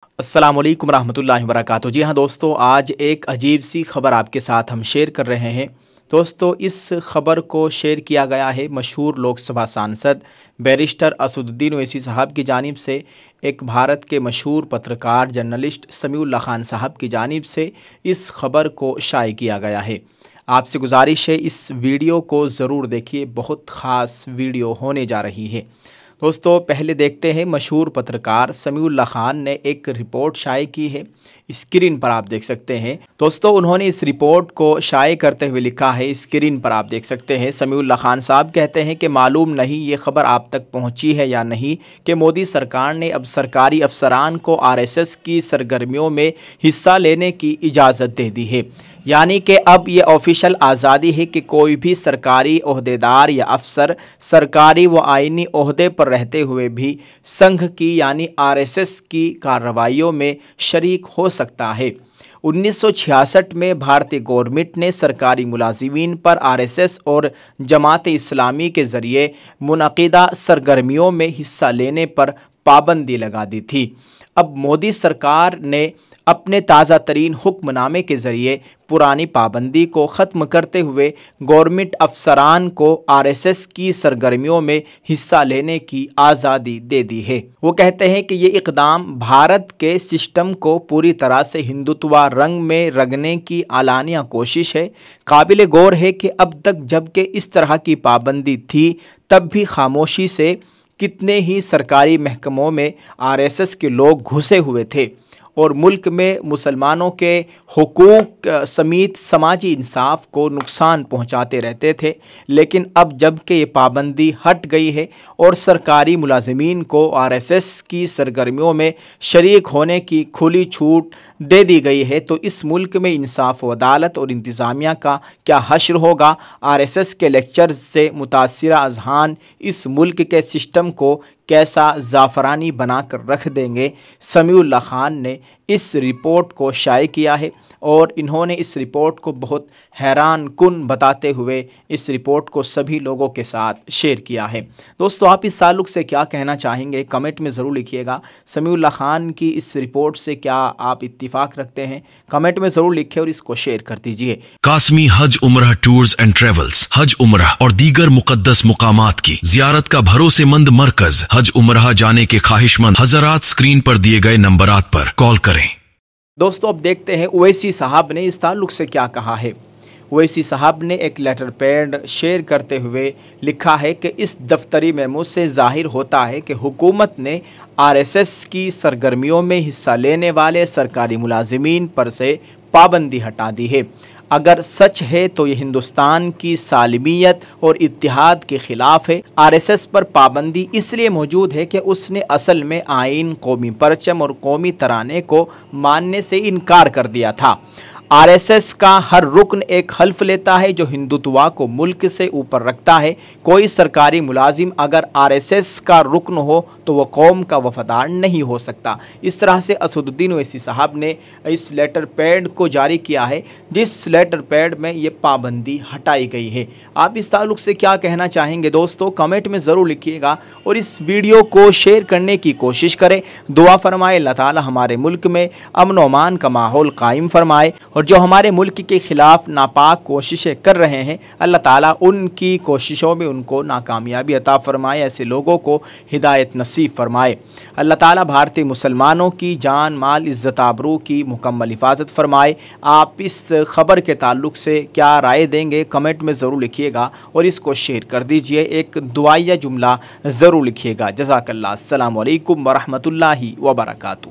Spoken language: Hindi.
अस्सलामुअलैकुम रहमतुल्लाहि वबरकातुहू। जी हाँ दोस्तों, आज एक अजीब सी ख़बर आपके साथ हम शेयर कर रहे हैं। दोस्तों, इस ख़बर को शेयर किया गया है मशहूर लोकसभा सांसद बैरिस्टर असदुद्दीन ओवैसी साहब की जानिब से। एक भारत के मशहूर पत्रकार जर्नलिस्ट समीउल्लाह खान साहब की जानिब से इस ख़बर को शाये किया गया है। आपसे गुजारिश है इस वीडियो को ज़रूर देखिए, बहुत ख़ास वीडियो होने जा रही है। दोस्तों, पहले देखते हैं मशहूर पत्रकार समीउल्लाह खान ने एक रिपोर्ट शाये की है। स्क्रीन पर आप देख सकते हैं। दोस्तों, उन्होंने इस रिपोर्ट को शाये करते हुए लिखा है, स्क्रीन पर आप देख सकते हैं। समीउल्लाह खान साहब कहते हैं कि मालूम नहीं ये ख़बर आप तक पहुंची है या नहीं कि मोदी सरकार ने अब सरकारी अफसरान को आरएसएस की सरगर्मियों में हिस्सा लेने की इजाज़त दे दी है। यानी कि अब ये ऑफिशियल आज़ादी है कि कोई भी सरकारी ओहदेदार या अफसर सरकारी व आइनी ओहदे पर रहते हुए भी संघ की यानी आरएसएस की कार्रवाइयों में शरीक हो सकता है। 1966 में भारतीय गवर्नमेंट ने सरकारी मुलाजिमीन पर आरएसएस और जमात इस्लामी के ज़रिए मुनक़िदा सरगर्मियों में हिस्सा लेने पर पाबंदी लगा दी थी। अब मोदी सरकार ने अपने ताज़ा तरीन हुक्मनामे के ज़रिए पुरानी पाबंदी को ख़त्म करते हुए गवर्नमेंट अफसरान को आरएसएस की सरगर्मियों में हिस्सा लेने की आज़ादी दे दी है। वो कहते हैं कि ये इक़दाम भारत के सिस्टम को पूरी तरह से हिंदुत्वा रंग में रंगने की आलानिया कोशिश है। काबिल गौर है कि अब तक जबकि इस तरह की पाबंदी थी, तब भी खामोशी से कितने ही सरकारी महकमों में आरएसएस के लोग घुसे हुए थे और मुल्क में मुसलमानों के हुकूक समेत समाजी इंसाफ को नुकसान पहुंचाते रहते थे। लेकिन अब जबकि ये पाबंदी हट गई है और सरकारी मुलाजिमीन को आरएसएस की सरगर्मियों में शरीक होने की खुली छूट दे दी गई है, तो इस मुल्क में इंसाफ व अदालत और इंतज़ामिया का क्या हश्र होगा। आरएसएस के लेक्चर से मुतासिरा अज़हान इस मुल्क के सिस्टम को कैसा ज़ाफ़रानी बनाकर रख देंगे। समीउल्लाह खान ने इस रिपोर्ट को शाये किया है और इन्होंने इस रिपोर्ट को बहुत हैरान कुन बताते हुए इस रिपोर्ट को सभी लोगों के साथ शेयर किया है। दोस्तों, आप इस ताल्लुक़ से क्या कहना चाहेंगे, कमेंट में ज़रूर लिखिएगा। समीउल्लाह खान की इस रिपोर्ट से क्या आप इत्तिफाक रखते हैं, कमेंट में ज़रूर लिखें और इसको शेयर कर दीजिए। कासमी हज उम्रह टूर्स एंड ट्रेवल्स हज उम्रह और दीगर मुकद्दस मुकामात की ज़ियारत का भरोसेमंद मरकज। हज उम्रह जाने के ख्वाहिशमंद हज़रात स्क्रीन पर दिए गए नंबरात पर कॉल करें। दोस्तों, अब देखते हैं ओवैसी साहब ने इस ताल्लुक़ से क्या कहा है। ओवैसी साहब ने एक लेटर पैड शेयर करते हुए लिखा है कि इस दफ्तरी मेमो से ज़ाहिर होता है कि हुकूमत ने आरएसएस की सरगर्मियों में हिस्सा लेने वाले सरकारी मुलाजिमीन पर से पाबंदी हटा दी है। अगर सच है तो ये हिंदुस्तान की सालमियत और इत्तिहाद के ख़िलाफ़ है। आरएसएस पर पाबंदी इसलिए मौजूद है कि उसने असल में आइन, कौमी परचम और कौमी तराने को मानने से इनकार कर दिया था। आरएसएस का हर रुकन एक हल्फ लेता है जो हिंदुत्वा को मुल्क से ऊपर रखता है। कोई सरकारी मुलाजिम अगर आरएसएस का रुकन हो तो वह कौम का वफादार नहीं हो सकता। इस तरह से असदुद्दीन ओवैसी साहब ने इस लेटर पैड को जारी किया है, जिस लेटर पैड में ये पाबंदी हटाई गई है। आप इस ताल्लुक़ से क्या कहना चाहेंगे दोस्तों, कमेंट में ज़रूर लिखिएगा और इस वीडियो को शेयर करने की कोशिश करें। दुआ फरमाए अल्लाह ताला हमारे मुल्क में अमन व अमान का माहौल कायम फरमाए और जो हमारे मुल्क के ख़िलाफ़ नापाक कोशिशें कर रहे हैं, अल्लाह ताला उनकी कोशिशों में उनको नाकामयाबी अता फ़रमाए, ऐसे लोगों को हिदायत नसीब फ़रमाए। अल्लाह ताला भारतीय मुसलमानों की जान, माल, इज़्ज़त, आबरू की मुकम्मल हिफाजत फ़रमाए। आप इस ख़बर के ताल्लुक़ से क्या राय देंगे, कमेंट में ज़रूर लिखिएगा और इसको शेयर कर दीजिए। एक दुआया जुमला ज़रूर लिखिएगा। जज़ाकल्लाह। अस्सलामु अलैकुम व रहमतुल्लाहि व बरकातुहू।